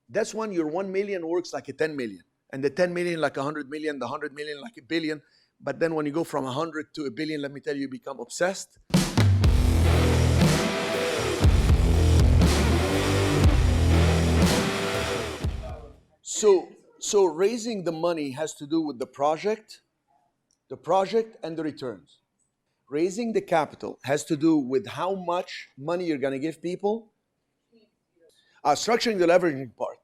That's when your 1 million works like a 10 million. And the 10 million like 100 million, the 100 million like a billion. But then when you go from 100 to a billion, let me tell you, you become obsessed. So raising the money has to do with the project and the returns. Raising the capital has to do with how much money you're going to give people. Structuring the leveraging part.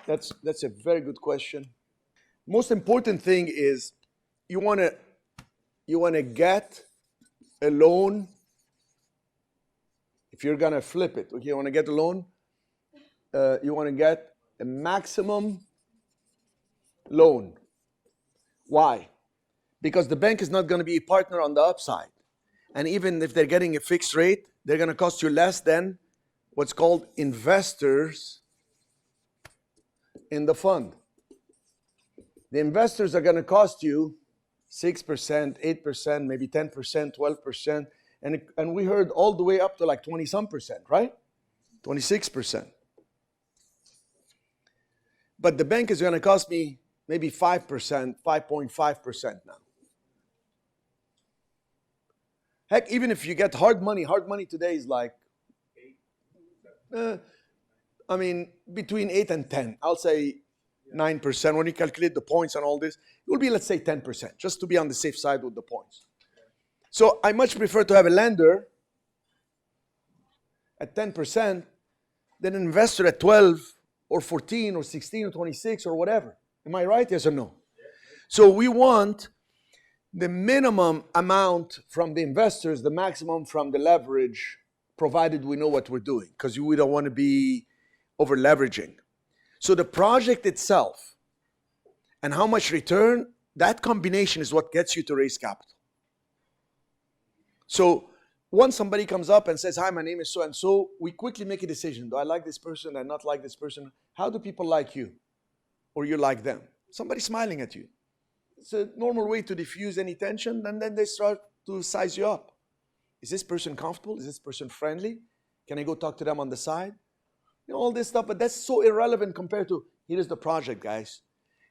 That's a very good question. Most important thing is you want to get a loan. If you're going to flip it, okay, you want to get a loan, you want to get a maximum loan. Why? Because the bank is not going to be a partner on the upside. And even if they're getting a fixed rate, they're going to cost you less than what's called investors in the fund. The investors are going to cost you 6%, 8%, maybe 10%, 12%. And we heard all the way up to like 20-some%, right? 26%. But the bank is going to cost me maybe 5%, 5.5% now. Heck, even if you get hard money today is like, between 8 and 10. I'll say 9%. When you calculate the points and all this, it will be, let's say, 10%, just to be on the safe side with the points. So I much prefer to have a lender at 10% than an investor at 12 or 14 or 16 or 26 or whatever. Am I right? Yes or no? So we want the minimum amount from the investors, the maximum from the leverage, provided we know what we're doing, because we don't want to be over leveraging. So the project itself and how much return, that combination is what gets you to raise capital. So once somebody comes up and says, hi, my name is so-and-so, we quickly make a decision. Do I like this person? Do I not like this person? How do people like you? Or you like them? Somebody smiling at you. It's a normal way to diffuse any tension, and then they start to size you up. Is this person comfortable? Is this person friendly? Can I go talk to them on the side? You know, all this stuff, but that's so irrelevant compared to, here is the project, guys.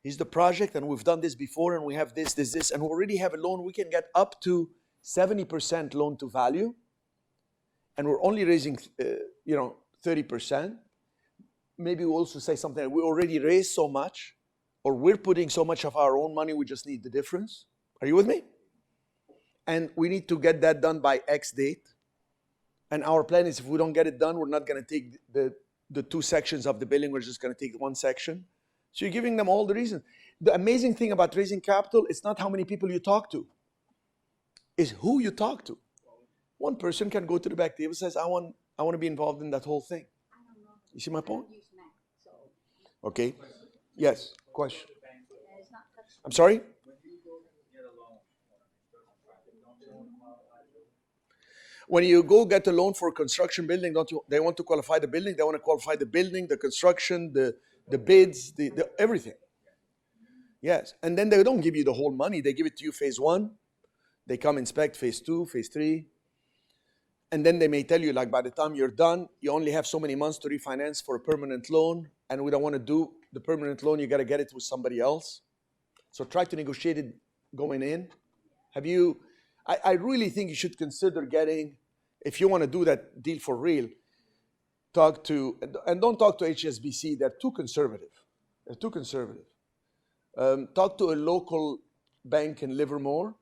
Here's the project, and we've done this before, and we have this, and we already have a loan. We can get up to 70% loan to value, and we're only raising, 30%. Maybe we'll also say something like, we already raised so much, or we're putting so much of our own money, we just need the difference. Are you with me? And we need to get that done by X date. And our plan is if we don't get it done, we're not going to take the two sections of the building, we're just going to take one section. So you're giving them all the reasons. The amazing thing about raising capital, it's not how many people you talk to. It's who you talk to. One person can go to the back table and says, I want to be involved in that whole thing. You see my point? Okay. Yes. Question. I'm sorry? When you go get a loan for a construction building, they want to qualify the building? They want to qualify the building, the construction, the bids, the everything. Yes. And then they don't give you the whole money. They give it to you phase 1. They come inspect phase 2, phase 3. And then they may tell you, like, by the time you're done, you only have so many months to refinance for a permanent loan. And we don't want to do the permanent loan. You got to get it with somebody else. So try to negotiate it going in. I really think you should consider getting, if you want to do that deal for real, don't talk to HSBC. They're too conservative. Talk to a local bank in Livermore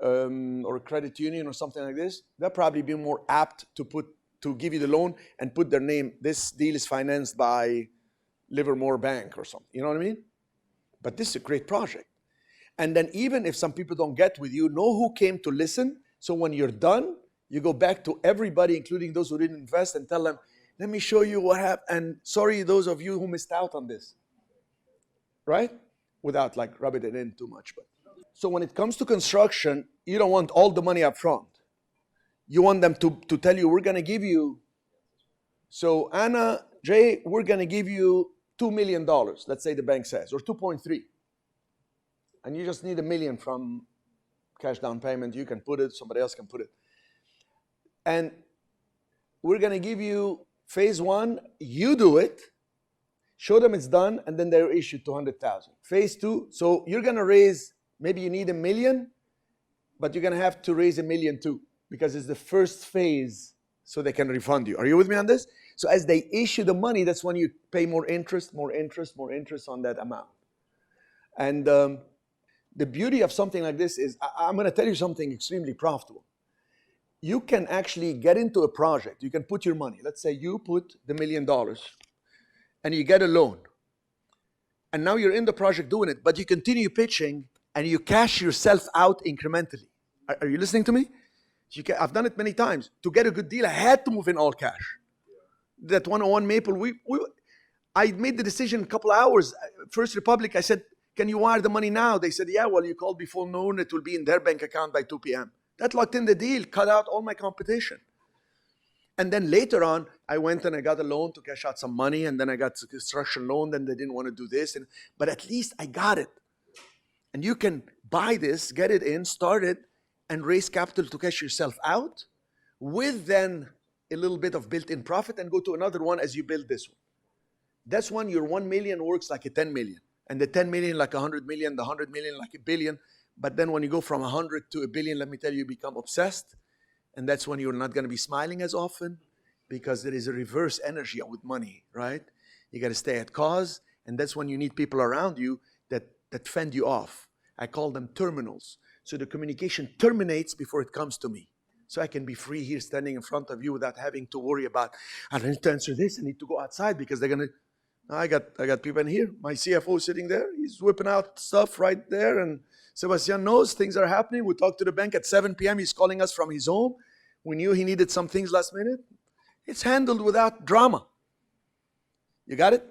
or a credit union or something like this. They'll probably be more apt to give you the loan and put their name. This deal is financed by Livermore Bank or something. You know what I mean? But this is a great project. And then even if some people don't get with you, know who came to listen. So when you're done, you go back to everybody, including those who didn't invest, and tell them, let me show you what happened. And sorry, those of you who missed out on this. Right? Without like rubbing it in too much. So when it comes to construction, you don't want all the money up front. You want them to tell you, we're going to give you, so Anna, Jay, we're going to give you $2 million, let's say the bank says, or 2.3. And you just need $1 million from cash down payment. You can put it, somebody else can put it. And we're going to give you phase 1, you do it, show them it's done, and then they're issued 200,000. Phase 2, so you're going to raise, maybe you need $1 million, but you're going to have to raise $1 million too, because it's the first phase, so they can refund you. Are you with me on this? So as they issue the money, that's when you pay more interest on that amount. And the beauty of something like this is, I'm going to tell you something extremely profitable. You can actually get into a project. You can put your money. Let's say you put the $1 million and you get a loan. And now you're in the project doing it, but you continue pitching and you cash yourself out incrementally. Are you listening to me? I've done it many times. To get a good deal, I had to move in all cash. That 101 Maple, I made the decision in a couple hours. First Republic, I said, can you wire the money now? They said, yeah, well, you called before noon. It will be in their bank account by 2 p.m. That locked in the deal, cut out all my competition. And then later on, I went and I got a loan to cash out some money, and then I got a construction loan, then they didn't want to do this. But at least I got it. And you can buy this, get it in, start it, and raise capital to cash yourself out with then a little bit of built-in profit and go to another one as you build this one. That's when your 1 million works like a 10 million. And the 10 million like 100 million, the 100 million like a billion. But then when you go from 100 to a billion, let me tell you, you become obsessed. And that's when you're not going to be smiling as often, because there is a reverse energy with money, right? You got to stay at cause. And that's when you need people around you that fend you off. I call them terminals. So the communication terminates before it comes to me. So I can be free here standing in front of you without having to worry about, I need to answer this, I need to go outside because they're going to, I got people in here. My CFO sitting there. He's whipping out stuff right there. And Sebastian knows things are happening. We talked to the bank at 7 p.m. He's calling us from his home. We knew he needed some things last minute. It's handled without drama. You got it?